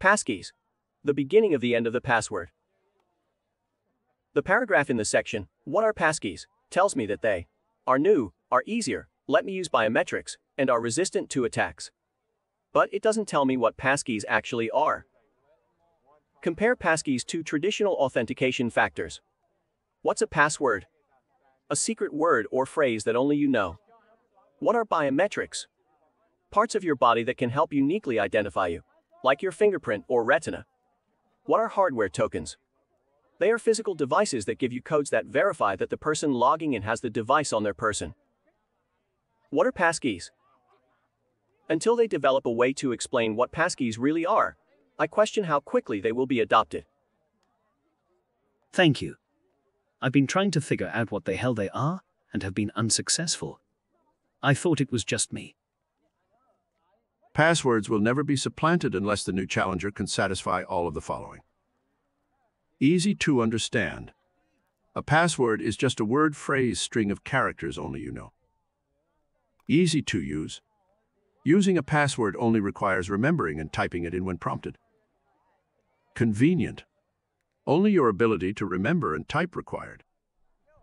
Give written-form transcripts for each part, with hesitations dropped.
Passkeys. The beginning of the end of the password. The paragraph in the section, "What are passkeys?" tells me that they are new, are easier, let me use biometrics, and are resistant to attacks. But it doesn't tell me what passkeys actually are. Compare passkeys to traditional authentication factors. What's a password? A secret word or phrase that only you know. What are biometrics? Parts of your body that can help uniquely identify you, like your fingerprint or retina. What are hardware tokens? They are physical devices that give you codes that verify that the person logging in has the device on their person. What are passkeys? Until they develop a way to explain what passkeys really are, I question how quickly they will be adopted. Thank you. I've been trying to figure out what the hell they are, and have been unsuccessful. I thought it was just me. Passwords will never be supplanted unless the new challenger can satisfy all of the following. Easy to understand. A password is just a word, phrase, string of characters only you know. Easy to use. Using a password only requires remembering and typing it in when prompted. Convenient. Only your ability to remember and type required.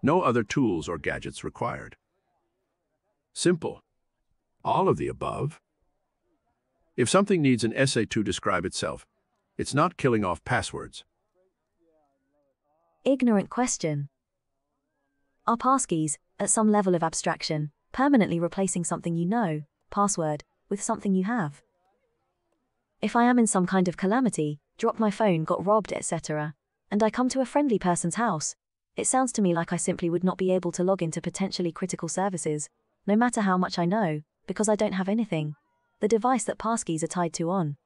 No other tools or gadgets required. Simple. All of the above. If something needs an essay to describe itself, it's not killing off passwords. Ignorant question. Are passkeys, at some level of abstraction, permanently replacing something you know, password, with something you have? If I am in some kind of calamity, dropped my phone, got robbed, etc., and I come to a friendly person's house, it sounds to me like I simply would not be able to log into potentially critical services, no matter how much I know, because I don't have anything. The device that passkeys are tied to on.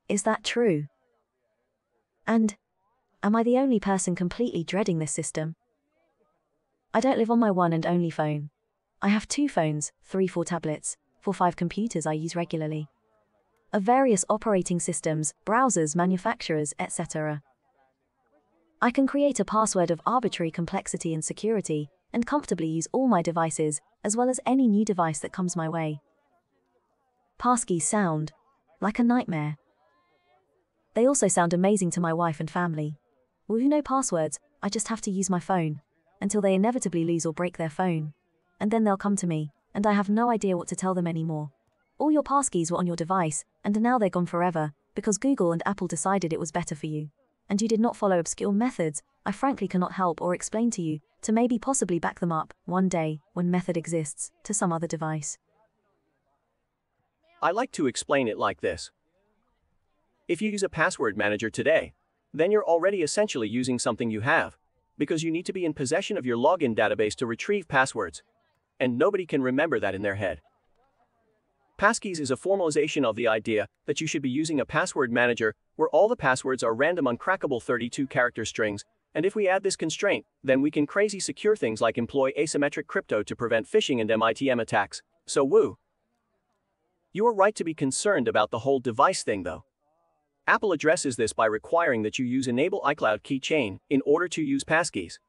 Is that true? And am I the only person completely dreading this system? I don't live on my one and only phone. I have 2 phones, 3-4 tablets, 4-5 computers I use regularly. Of various operating systems, browsers, manufacturers, etc. I can create a password of arbitrary complexity and security, and comfortably use all my devices, as well as any new device that comes my way. Passkeys sound like a nightmare. They also sound amazing to my wife and family. Well, who know passwords, I just have to use my phone, until they inevitably lose or break their phone. And then they'll come to me, and I have no idea what to tell them anymore. All your passkeys were on your device, and now they're gone forever, because Google and Apple decided it was better for you. And you did not follow obscure methods I frankly cannot help or explain to you, to maybe possibly back them up, one day, when method exists, to some other device. I like to explain it like this. If you use a password manager today, then you're already essentially using something you have, because you need to be in possession of your login database to retrieve passwords, and nobody can remember that in their head. Passkeys is a formalization of the idea that you should be using a password manager where all the passwords are random uncrackable 32-character strings, and if we add this constraint, then we can crazy secure things like employ asymmetric crypto to prevent phishing and MITM attacks, so woo. You are right to be concerned about the whole device thing though. Apple addresses this by requiring that you use Enable iCloud Keychain in order to use passkeys.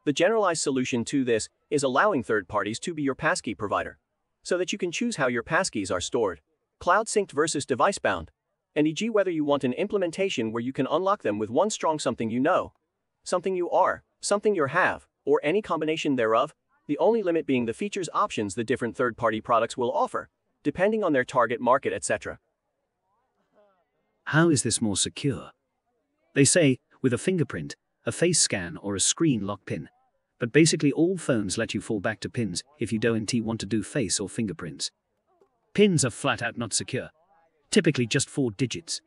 The generalized solution to this is allowing third parties to be your passkey provider, so that you can choose how your passkeys are stored, cloud synced versus device bound, and e.g. whether you want an implementation where you can unlock them with one strong something you know, something you are, something you have, or any combination thereof, the only limit being the features options the different third-party products will offer, depending on their target market, etc. How is this more secure? They say, with a fingerprint, a face scan or a screen lock pin. But basically all phones let you fall back to pins if you don't want to do face or fingerprints. Pins are flat out not secure. Typically just 4 digits.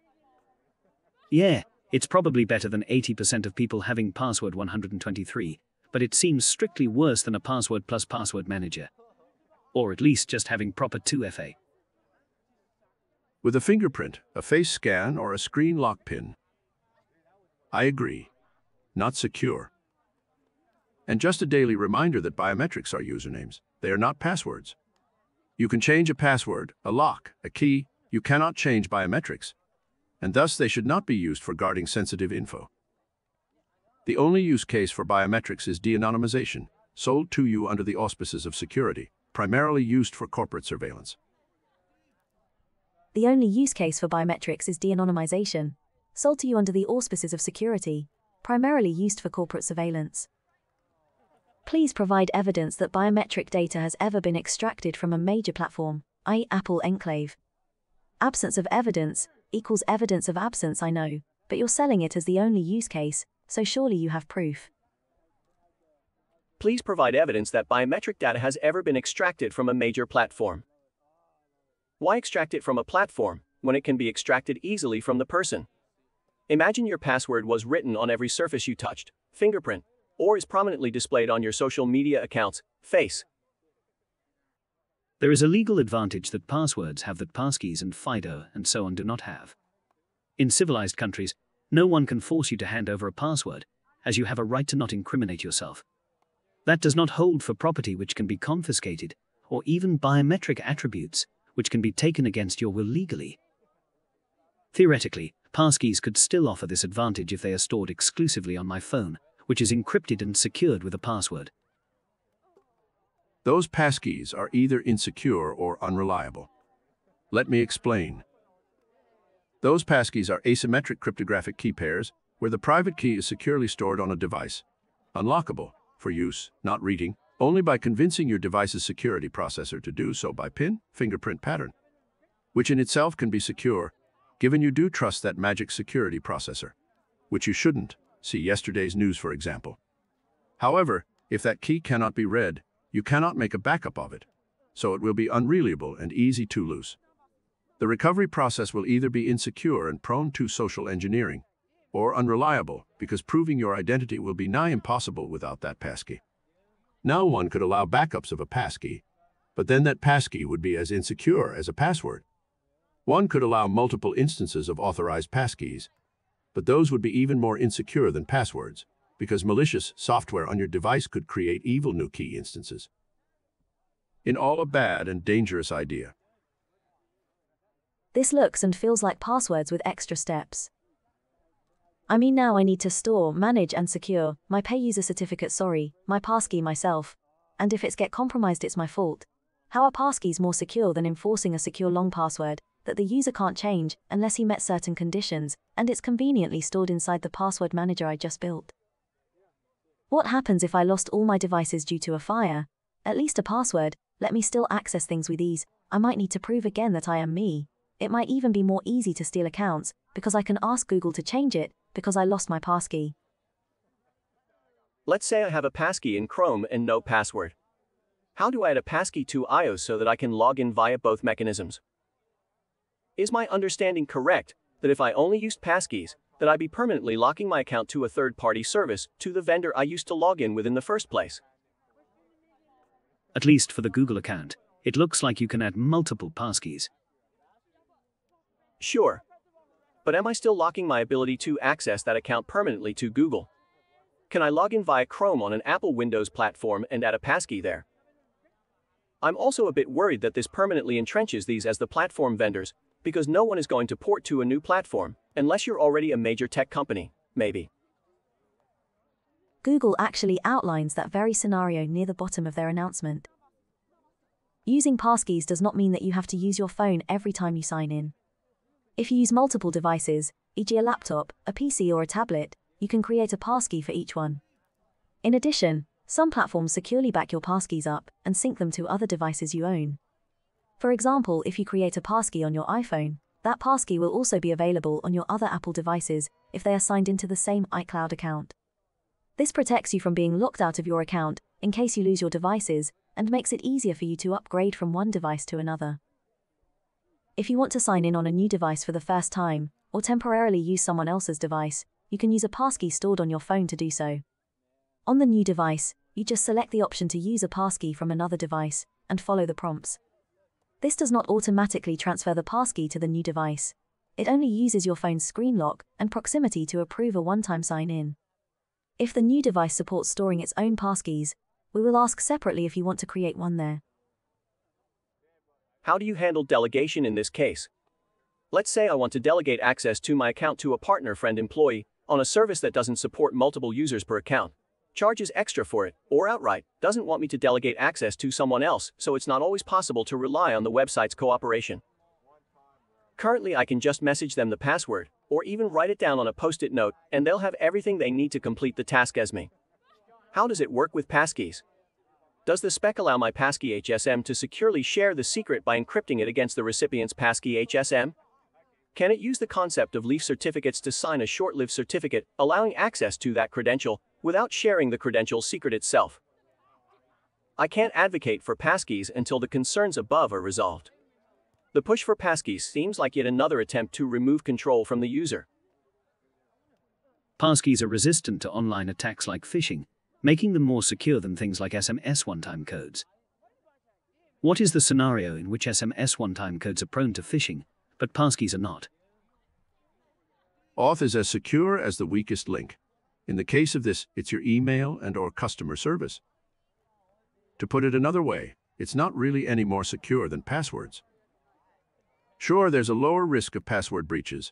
Yeah, it's probably better than 80% of people having password 123, but it seems strictly worse than a password plus password manager. Or at least just having proper 2FA. With a fingerprint, a face scan, or a screen lock pin. I agree. Not secure. And just a daily reminder that biometrics are usernames. They are not passwords. You can change a password, a lock, a key. You cannot change biometrics. And thus they should not be used for guarding sensitive info. The only use case for biometrics is de-anonymization, sold to you under the auspices of security, primarily used for corporate surveillance. The only use case for biometrics is de-anonymization, sold to you under the auspices of security, primarily used for corporate surveillance. Please provide evidence that biometric data has ever been extracted from a major platform, i.e. Apple Enclave. Absence of evidence equals evidence of absence, I know, but you're selling it as the only use case, so surely you have proof. Please provide evidence that biometric data has ever been extracted from a major platform. Why extract it from a platform when it can be extracted easily from the person? Imagine your password was written on every surface you touched, fingerprint, or is prominently displayed on your social media accounts, face. There is a legal advantage that passwords have that passkeys and FIDO and so on do not have. In civilized countries, no one can force you to hand over a password, as you have a right to not incriminate yourself. That does not hold for property which can be confiscated, or even biometric attributes, which can be taken against your will legally. Theoretically, passkeys could still offer this advantage if they are stored exclusively on my phone, which is encrypted and secured with a password. Those passkeys are either insecure or unreliable. Let me explain. Those passkeys are asymmetric cryptographic key pairs where the private key is securely stored on a device, unlockable for use, not reading, only by convincing your device's security processor to do so by PIN, fingerprint pattern, which in itself can be secure, given you do trust that magic security processor, which you shouldn't. See yesterday's news, for example. However, if that key cannot be read, you cannot make a backup of it, so it will be unreliable and easy to lose. The recovery process will either be insecure and prone to social engineering, or unreliable because proving your identity will be nigh impossible without that passkey. Now one could allow backups of a passkey, but then that passkey would be as insecure as a password. One could allow multiple instances of authorized passkeys, but those would be even more insecure than passwords, because malicious software on your device could create evil new key instances. In all, a bad and dangerous idea. This looks and feels like passwords with extra steps. I mean, now I need to store, manage and secure my pay user certificate, my passkey myself, and if it's get compromised it's my fault. How are passkeys more secure than enforcing a secure long password that the user can't change unless he met certain conditions, and it's conveniently stored inside the password manager I just built? What happens if I lost all my devices due to a fire? At least a password let me still access things with ease. I might need to prove again that I am me. It might even be more easy to steal accounts, because I can ask Google to change it, because I lost my passkey. Let's say I have a passkey in Chrome and no password. How do I add a passkey to iOS so that I can log in via both mechanisms? Is my understanding correct that if I only used passkeys, that I'd be permanently locking my account to a third-party service, to the vendor I used to log in with in the first place? At least for the Google account, it looks like you can add multiple passkeys. Sure. But am I still locking my ability to access that account permanently to Google? Can I log in via Chrome on an Apple Windows platform and add a passkey there? I'm also a bit worried that this permanently entrenches these as the platform vendors, because no one is going to port to a new platform, unless you're already a major tech company, maybe. Google actually outlines that very scenario near the bottom of their announcement. Using passkeys does not mean that you have to use your phone every time you sign in. If you use multiple devices, e.g. a laptop, a PC or a tablet, you can create a passkey for each one. In addition, some platforms securely back your passkeys up and sync them to other devices you own. For example, if you create a passkey on your iPhone, that passkey will also be available on your other Apple devices if they are signed into the same iCloud account. This protects you from being locked out of your account in case you lose your devices and makes it easier for you to upgrade from one device to another. If you want to sign in on a new device for the first time, or temporarily use someone else's device, you can use a passkey stored on your phone to do so. On the new device, you just select the option to use a passkey from another device, and follow the prompts. This does not automatically transfer the passkey to the new device. It only uses your phone's screen lock and proximity to approve a one-time sign-in. If the new device supports storing its own passkeys, we will ask separately if you want to create one there. How do you handle delegation in this case? Let's say I want to delegate access to my account to a partner, friend, employee, on a service that doesn't support multiple users per account, charges extra for it, or outright doesn't want me to delegate access to someone else, so it's not always possible to rely on the website's cooperation. Currently, I can just message them the password, or even write it down on a post-it note, and they'll have everything they need to complete the task as me. How does it work with Passkeys? Does the spec allow my Passkey HSM to securely share the secret by encrypting it against the recipient's Passkey HSM? Can it use the concept of leaf certificates to sign a short-lived certificate, allowing access to that credential, without sharing the credential secret itself? I can't advocate for Passkeys until the concerns above are resolved. The push for Passkeys seems like yet another attempt to remove control from the user. Passkeys are resistant to online attacks like phishing, making them more secure than things like SMS one-time codes. What is the scenario in which SMS one-time codes are prone to phishing, but passkeys are not? Auth is as secure as the weakest link. In the case of this, it's your email and/or customer service. To put it another way, it's not really any more secure than passwords. Sure, there's a lower risk of password breaches,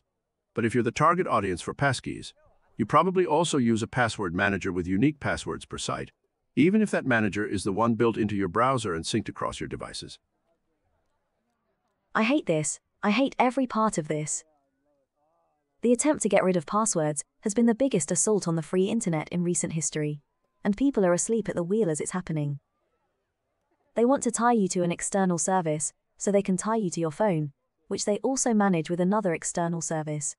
but if you're the target audience for passkeys, you probably also use a password manager with unique passwords per site, even if that manager is the one built into your browser and synced across your devices. I hate this. I hate every part of this. The attempt to get rid of passwords has been the biggest assault on the free internet in recent history, and people are asleep at the wheel as it's happening. They want to tie you to an external service, so they can tie you to your phone, which they also manage with another external service.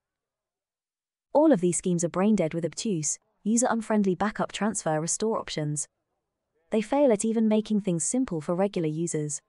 All of these schemes are brain-dead with obtuse, user-unfriendly backup transfer restore options. They fail at even making things simple for regular users.